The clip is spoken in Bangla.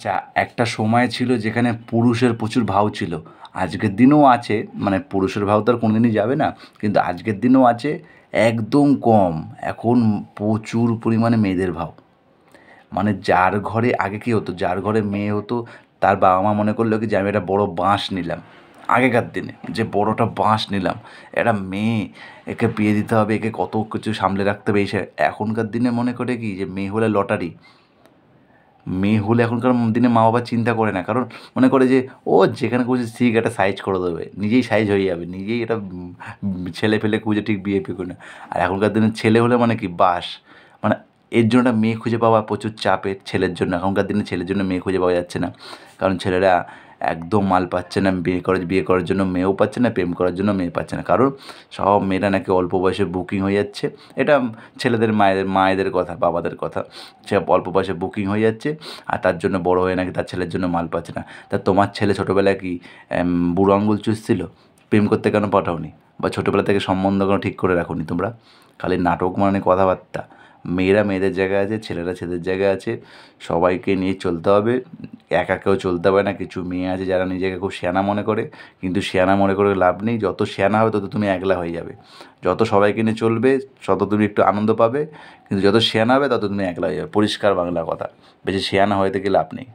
আচ্ছা, একটা সময় ছিল যেখানে পুরুষের প্রচুর ভাও ছিল। আজকের দিনেও আছে, মানে পুরুষের ভাও তো আর কোনোদিনই যাবে না। কিন্তু আজকের দিনেও আছে, একদম কম। এখন প্রচুর পরিমাণে মেয়েদের ভাও। মানে যার ঘরে আগে কী হতো, যার ঘরে মেয়ে হতো, তার বাবা মা মনে করলো কি যে আমি একটা বড় বাঁশ নিলাম। আগেকার দিনে যে বড়টা বাঁশ নিলাম, একটা মেয়ে, একে বিয়ে দিতে হবে, একে কত কিছু সামলে রাখতে হবে, এই সে। এখনকার দিনে মনে করে কি যে মেয়ে হলে লটারি। মেয়ে হলে এখনকার দিনে মা বাবা চিন্তা করে না, কারণ মনে করে যে ও যেখানে খুশি ঠিক একটা সাইজ করে দেবে, নিজেই সাইজ হয়ে যাবে, নিজেই এটা ছেলে ফেলে খুঁজে ঠিক বিয়ে ফিয়ে করে না। আর এখনকার দিনে ছেলে হলে মানে কি বাস, মানে এর জন্য একটা মেয়ে খুঁজে পাওয়া প্রচুর চাপের ছেলের জন্য। এখনকার দিনে ছেলের জন্য মেয়ে খুঁজে পাওয়া যাচ্ছে না, কারণ ছেলেরা একদম মাল পাচ্ছে না, বিয়ে করার জন্য মেয়েও পাচ্ছে না, প্রেম করার জন্য মেয়ে পাচ্ছে না, কারণ সব মেয়েরা নাকি অল্প বয়সে বুকিং হয়ে যাচ্ছে। এটা ছেলেদের মায়েদের কথা, বাবাদের কথা। সে অল্প বয়সে বুকিং হয়ে যাচ্ছে, আর তার জন্য বড় হয়ে নাকি তার ছেলের জন্য মাল পাচ্ছে না। তা তোমার ছেলে ছোটোবেলায় কি বুড়ো আঙুল চুষছিল? প্রেম করতে কেন পাঠাওনি? বা ছোটোবেলা থেকে সম্বন্ধ কেন ঠিক করে রাখোনি তোমরা? খালি নাটক মানে কথাবার্তা। মেয়েরা মেয়েদের জায়গায় আছে, ছেলেরা ছেলেদের জায়গায় আছে। সবাইকে নিয়ে চলতে হবে, একা কেউ চলতে পারে না। কিছু মেয়ে আছে যারা নিজেকে খুব সেয়ানা মনে করে, কিন্তু সেয়ানা মনে করে লাভ নেই। যত সেয়ানা হবে তত তুমি একলা হয়ে যাবে। যত সবাইকে নিয়ে চলবে তত তুমি একটু আনন্দ পাবে, কিন্তু যত সেয়ানা হবে তত তুমি একলা হয়ে যাবে। পরিষ্কার বাংলা কথা। বেশি সেয়ানা হয়ে থেকে লাভ নেই।